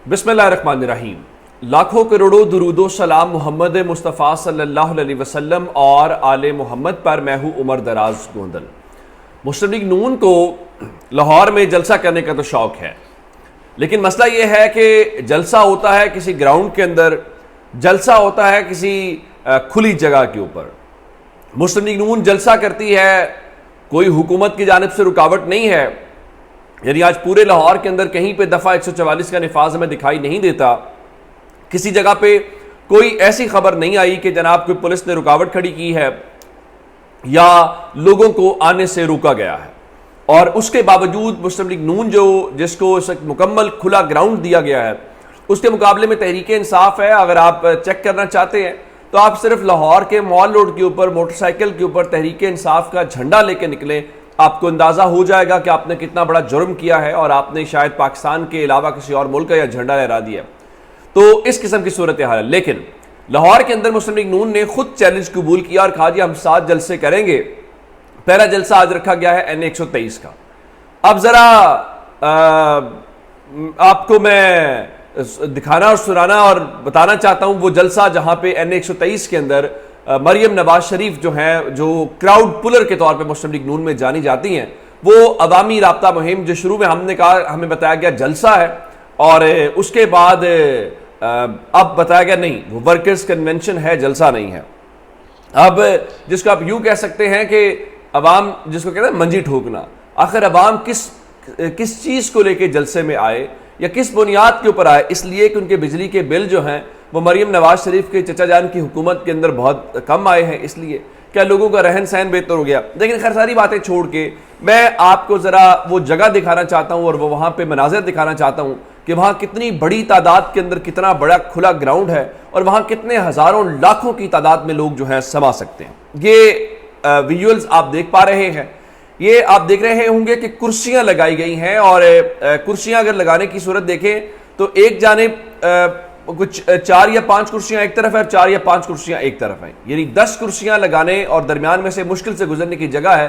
बिस्मिल्लाहिर्रहमानिर्रहीम। लाखों करोड़ों दुरूद व सलाम मोहम्मद मुस्तफ़ा सल्लल्लाहु अलैहि वसल्लम और आले मोहम्मद पर। मैं हूँ उमर दराज गोंदल। मुस्लिम लीग नून को लाहौर में जलसा करने का तो शौक़ है, लेकिन मसला ये है कि जलसा होता है किसी ग्राउंड के अंदर, जलसा होता है किसी खुली जगह के ऊपर। मुस्लिम लीग नून जलसा करती है, कोई हुकूमत की जानिब से रुकावट नहीं है। यानी आज पूरे लाहौर के अंदर कहीं पे दफ़ा 144 का निफाज हमें दिखाई नहीं देता। किसी जगह पे कोई ऐसी खबर नहीं आई कि जनाब कोई पुलिस ने रुकावट खड़ी की है या लोगों को आने से रोका गया है। और उसके बावजूद मुस्लिम लीग नून जिसको एक मुकम्मल खुला ग्राउंड दिया गया है, उसके मुकाबले में तहरीक इंसाफ है। अगर आप चेक करना चाहते हैं तो आप सिर्फ लाहौर के मॉल रोड के ऊपर मोटरसाइकिल के ऊपर तहरीक इंसाफ का झंडा लेके निकलें, आपको अंदाज़ा हो जाएगा कि आपने कितना बड़ा जुर्म किया है और आपने शायद पाकिस्तान के अलावा किसी और मुल्क का यह झंडा लहरा दिया। तो इस किस्म की सूरत हाल है। लेकिन लाहौर के अंदर मुस्लिम लीग नून ने खुद चैलेंज कबूल किया और कहा जी हम 7 जलसे करेंगे। पहला जलसा आज रखा गया है NA 123 का। अब ज़रा आपको मैं दिखाना और सुनाना और बताना चाहता हूँ वो जलसा जहाँ पे NA 123 के अंदर मरियम नवाज शरीफ जो हैं, जो क्राउड पुलर के तौर पे मुस्लिम लीग नून में जानी जाती हैं, वो अवामी राब्ता मुहिम जो शुरू में हमने कहा, हमें बताया गया जलसा है और उसके बाद अब बताया गया नहीं, वो वर्कर्स कन्वेंशन है, जलसा नहीं है। अब जिसको आप यूं कह सकते हैं कि अवाम जिसको कहते हैं मंजी ठोकना, आखिर अवाम किस चीज़ को लेके जलसे में आए या किस बुनियाद के ऊपर आए? इसलिए कि उनके बिजली के बिल जो हैं वो मरियम नवाज शरीफ के चचा जान की हुकूमत के अंदर बहुत कम आए हैं। इसलिए क्या लोगों का रहन सहन बेहतर हो गया? लेकिन खैर सारी बातें छोड़ के मैं आपको ज़रा वो जगह दिखाना चाहता हूँ और वो वहाँ पे मनाज़र दिखाना चाहता हूँ कि वहाँ कितनी बड़ी तादाद के अंदर कितना बड़ा खुला ग्राउंड है और वहाँ कितने हज़ारों लाखों की तादाद में लोग जो हैं समा सकते हैं। ये विजुअल्स आप देख पा रहे हैं, ये आप देख रहे होंगे कि कुर्सियाँ लगाई गई हैं और कुर्सियाँ अगर लगाने की सूरत देखें तो एक जानिब कुछ 4 या 5 कुर्सियां एक तरफ है और 4 या 5 कुर्सियां एक तरफ हैं, यानी 10 कुर्सियां लगाने और दरमियान में से मुश्किल से गुजरने की जगह है।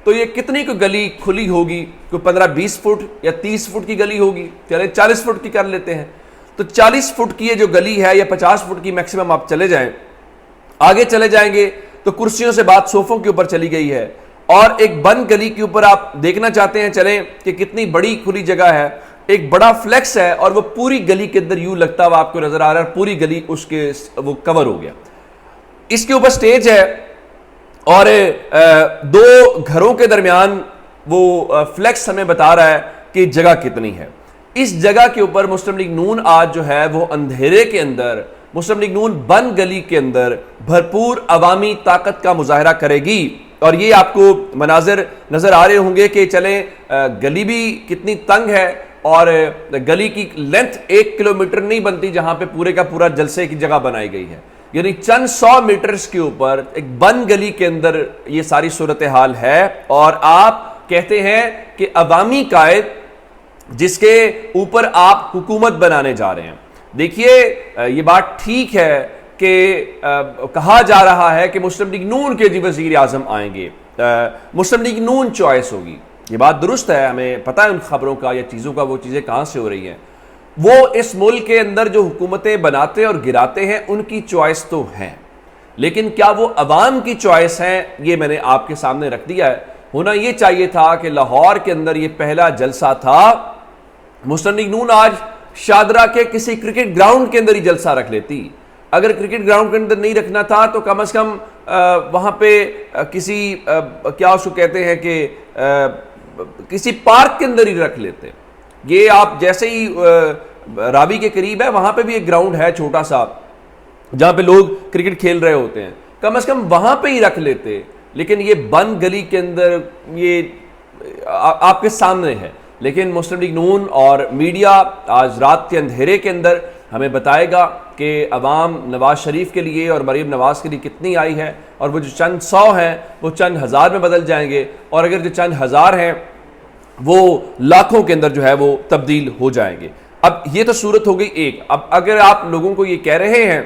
तो ये कितनी कोई गली खुली होगी? कोई 15-20 फुट या 30 फुट की गली होगी, चले 40 फुट की कर लेते हैं। तो 40 फुट की ये जो गली है या 50 फुट की मैक्सिमम आप चले जाएं, आगे चले जाएंगे तो कुर्सियों से बात सोफों के ऊपर चली गई है। और एक बंद गली के ऊपर आप देखना चाहते हैं चलें कि कितनी बड़ी खुली जगह है, एक बड़ा फ्लेक्स है और वो पूरी गली के अंदर यूं लगता हुआ आपको नजर आ रहा है, पूरी गली उसके वो कवर हो गया। इसके ऊपर स्टेज है और 2 घरों के दरमियान वो फ्लेक्स हमें बता रहा है कि जगह कितनी है। इस जगह के ऊपर मुस्लिम लीग नून आज जो है वो अंधेरे के अंदर, मुस्लिम लीग नून बंद गली के अंदर भरपूर अवामी ताकत का मुजाहरा करेगी। और ये आपको मनाजिर नजर आ रहे होंगे कि चलें गली भी कितनी तंग है और गली की लेंथ 1 किलोमीटर नहीं बनती जहां पे पूरे का पूरा जलसे की जगह बनाई गई है, यानी चंद 100 मीटर्स के ऊपर एक बंद गली के अंदर ये सारी सूरत हाल है। और आप कहते हैं कि अवामी कायद जिसके ऊपर आप हुकूमत बनाने जा रहे हैं। देखिए ये बात ठीक है कि कहा जा रहा है कि मुस्लिम लीग नून के जी वजीर आजम आएंगे, मुस्लिम लीग नून चॉइस होगी। ये बात दुरुस्त है, हमें पता है उन खबरों का या चीज़ों का, वो चीज़ें कहाँ से हो रही हैं। वो इस मुल्क के अंदर जो हुकूमतें बनाते और गिराते हैं उनकी चॉइस तो हैं, लेकिन क्या वो अवाम की चॉइस हैं? ये मैंने आपके सामने रख दिया है। होना ये चाहिए था कि लाहौर के अंदर ये पहला जलसा था। मुस्लिम लीग नून आज शादरा के किसी क्रिकेट ग्राउंड के अंदर ही जलसा रख लेती। अगर क्रिकेट ग्राउंड के अंदर नहीं रखना था तो कम से कम वहाँ पे किसी क्या उसको कहते हैं कि किसी पार्क के अंदर ही रख लेते। ये आप जैसे ही रावी के करीब है, वहाँ पे भी एक ग्राउंड है छोटा सा जहाँ पे लोग क्रिकेट खेल रहे होते हैं, कम से कम वहाँ पे ही रख लेते। लेकिन ये बंद गली के अंदर ये आपके सामने है। लेकिन मुस्लिम लीग नून और मीडिया आज रात के अंधेरे के अंदर हमें बताएगा कि अवाम नवाज शरीफ के लिए और मरीम नवाज के लिए कितनी आई है, और वो जो चंद 100 हैं वो चंद हज़ार में बदल जाएंगे, और अगर जो चंद हज़ार हैं वो लाखों के अंदर जो है वो तब्दील हो जाएंगे। अब ये तो सूरत हो गई एक। अब अगर आप लोगों को ये कह रहे हैं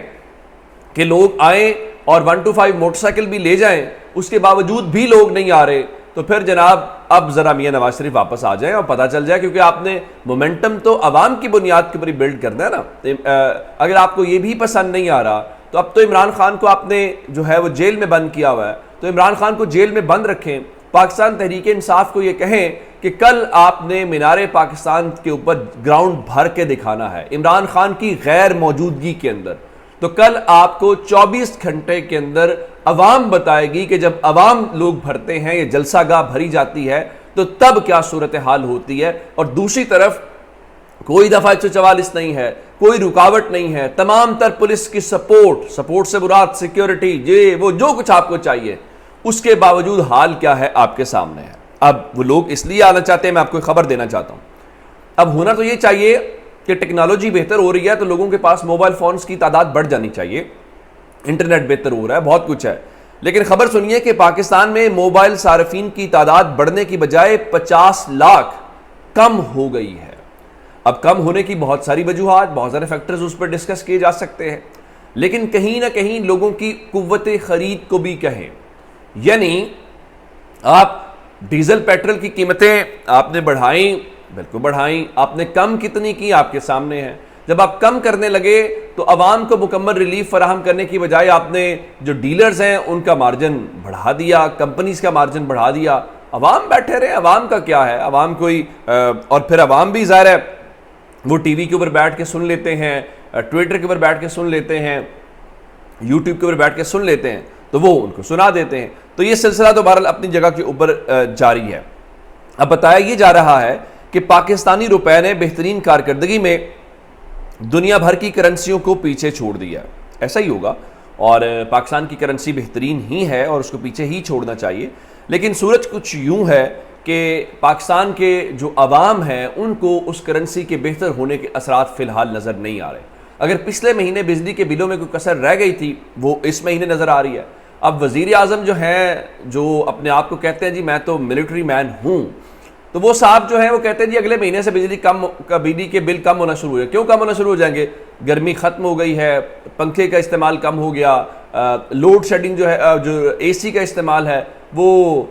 कि लोग आएँ और 125 मोटरसाइकिल भी ले जाएं, उसके बावजूद भी लोग नहीं आ रहे, तो تو پھر جناب اب ذرا میاں نواز شریف واپس آ جائیں اور پتہ چل جائے، کیونکہ آپ نے مومنٹم تو عوام کی بنیاد کے اوپر ہی بلڈ کرنا ہے نا۔ اگر آپ کو یہ بھی پسند نہیں آ رہا تو اب تو عمران خان کو آپ نے جو ہے وہ جیل میں بند کیا ہوا ہے، تو عمران خان کو جیل میں بند رکھیں، پاکستان تحریک انصاف کو یہ کہیں کہ کل آپ نے مینار پاکستان کے اوپر گراؤنڈ بھر کے دکھانا ہے عمران خان کی غیر موجودگی کے اندر، تو کل آپ کو 24 گھنٹے کے اندر عوام بتائے گی کہ جب عوام لوگ بھرتے ہیں، یہ جلسہ گاہ بھری جاتی ہے تو تب کیا صورتحال ہوتی ہے۔ اور دوسری طرف کوئی دفعہ 144 نہیں ہے، کوئی رکاوٹ نہیں ہے، تمام تر پولیس کی سپورٹ سے مراد سیکیورٹی، یہ وہ جو کچھ آپ کو چاہیے، اس کے باوجود حال کیا ہے آپ کے سامنے ہے۔ اب وہ لوگ اس لیے آنا چاہتے ہیں، میں آپ کو خبر دینا چاہتا ہوں، اب ہونا تو یہ چاہیے کہ ٹیکنالوجی بہتر ہو رہی ہے تو لوگوں کے پاس موبائل فونز کی تعداد بڑھ جانی چاہیے، انٹرنیٹ بہتر ہو رہا ہے، بہت کچھ ہے، لیکن خبر سنیے کہ پاکستان میں موبائل صارفین کی تعداد بڑھنے کی بجائے 50 لاکھ کم ہو گئی ہے۔ اب کم ہونے کی بہت ساری وجوہات، بہت سارے فیکٹرز اس پر ڈسکس کیے جا سکتے ہیں، لیکن کہیں نہ کہیں لوگوں کی قوت خرید کو بھی کہیں، یعنی آپ ڈیزل پیٹرول کی قیمتیں آپ نے بڑھائیں، بالکل بڑھائیں، آپ نے کم کتنی کی آپ کے سامنے ہے۔ جب آپ کم کرنے لگے تو عوام کو مکمل ریلیف فراہم کرنے کی بجائے آپ نے جو ڈیلرز ہیں ان کا مارجن بڑھا دیا، کمپنیز کا مارجن بڑھا دیا، عوام بیٹھے رہے، عوام کا کیا ہے، عوام کوئی اور پھر عوام بھی ظاہر ہے وہ ٹی وی کے اوپر بیٹھ کے سن لیتے ہیں، ٹویٹر کے اوپر بیٹھ کے سن لیتے ہیں، یوٹیوب کے اوپر بیٹھ کے سن لیتے ہیں، تو وہ ان کو سنا دیتے ہیں، تو یہ سلسلہ تو بہرحال اپنی جگہ کے اوپر جاری ہے۔ اب بتایا یہ جا رہا ہے کہ پاکستانی روپے نے بہترین کارکردگی میں دنیا بھر کی کرنسیوں کو پیچھے چھوڑ دیا، ایسا ہی ہوگا، اور پاکستان کی کرنسی بہترین ہی ہے اور اس کو پیچھے ہی چھوڑنا چاہیے، لیکن صورت کچھ یوں ہے کہ پاکستان کے جو عوام ہیں ان کو اس کرنسی کے بہتر ہونے کے اثرات فی الحال نظر نہیں آ رہے۔ اگر پچھلے مہینے بجلی کے بلوں میں کوئی کسر رہ گئی تھی وہ اس مہینے نظر آ رہی ہے۔ اب وزیر اعظم جو ہیں، جو اپنے آپ کو کہتے ہیں جی میں تو ملٹری مین ہوں، تو وہ صاحب جو ہیں وہ کہتے ہیں جی اگلے مہینے سے بجلی کے بل کم ہونا شروع ہو جائے۔ کیوں کم ہونا شروع ہو جائیں گے؟ گرمی ختم ہو گئی ہے، پنکھے کا استعمال کم ہو گیا، لوڈ شیڈنگ جو ہے، جو اے سی کا استعمال ہے وہ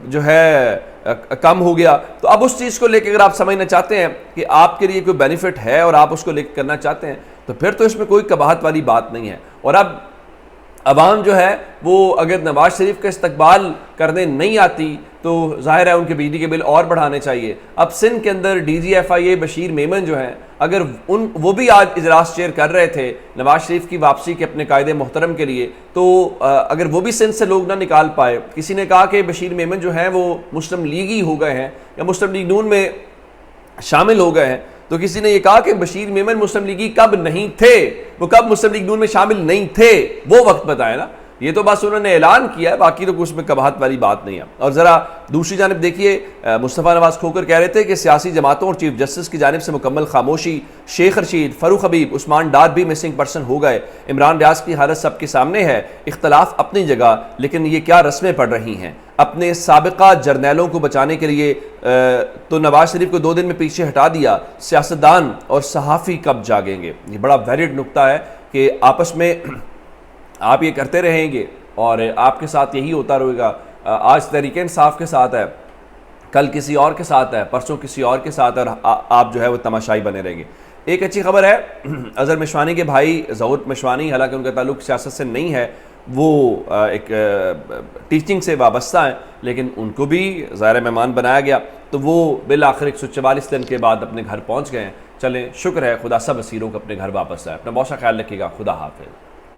جو ہے کم ہو گیا۔ تو اب اس چیز کو لے کے اگر آپ سمجھنا چاہتے ہیں کہ آپ کے لیے کوئی بینیفٹ ہے اور آپ اس کو لے کے کرنا چاہتے ہیں تو پھر تو اس میں کوئی قباحت والی بات نہیں ہے۔ اور اب عوام جو ہے وہ اگر نواز شریف کا استقبال کرنے نہیں آتی تو ظاہر ہے ان کے بجلی کے بل اور بڑھانے چاہیے۔ اب سندھ کے اندر ڈی جی ایف آئی اے بشیر میمن جو ہیں، اگر وہ بھی آج اجلاس چیئر کر رہے تھے نواز شریف کی واپسی کے اپنے قائد محترم کے لیے، تو اگر وہ بھی سندھ سے لوگ نہ نکال پائے، کسی نے کہا کہ بشیر میمن جو ہیں وہ مسلم لیگی ہو گئے ہیں یا مسلم لیگ نون میں شامل ہو گئے ہیں، تو کسی نے یہ کہا کہ بشیر میمن مسلم لیگی کب نہیں تھے، وہ کب مسلم لیگ نون میں شامل نہیں تھے، وہ وقت بتائے نا۔ یہ تو بس انہوں نے اعلان کیا ہے، باقی تو کچھ میں قباحت والی بات نہیں ہے۔ اور ذرا دوسری جانب دیکھیے، مصطفیٰ نواز کھوکر کہہ رہے تھے کہ سیاسی جماعتوں اور چیف جسٹس کی جانب سے مکمل خاموشی، شیخ رشید، فاروق حبیب، عثمان ڈار بھی مسنگ پرسن ہو گئے، عمران ریاض کی حالت سب کے سامنے ہے، اختلاف اپنی جگہ، لیکن یہ کیا رسمیں پڑ رہی ہیں؟ اپنے سابقہ جرنیلوں کو بچانے کے لیے تو نواز شریف کو 2 دن میں پیچھے ہٹا دیا، سیاستدان اور صحافی کب جاگیں گے؟ یہ بڑا ویلڈ نکتہ ہے کہ آپس میں آپ یہ کرتے رہیں گے اور آپ کے ساتھ یہی ہوتا رہے گا۔ آج تحریک انصاف کے ساتھ ہے، کل کسی اور کے ساتھ ہے، پرسوں کسی اور کے ساتھ ہے، اور آپ جو ہے وہ تماشائی بنے رہیں گے۔ ایک اچھی خبر ہے، اظہر مشوانی کے بھائی ظہور مشوانی، حالانکہ ان کا تعلق سیاست سے نہیں ہے، وہ ایک ٹیچنگ سے وابستہ ہیں، لیکن ان کو بھی ظاہر مہمان بنایا گیا، تو وہ بالآخر 144 دن کے بعد اپنے گھر پہنچ گئے ہیں۔ چلیں، شکر ہے، خدا سب اسیروں کو اپنے گھر واپس آئے۔ اپنا بہت سا خیال رکھیے گا، خدا حافظ۔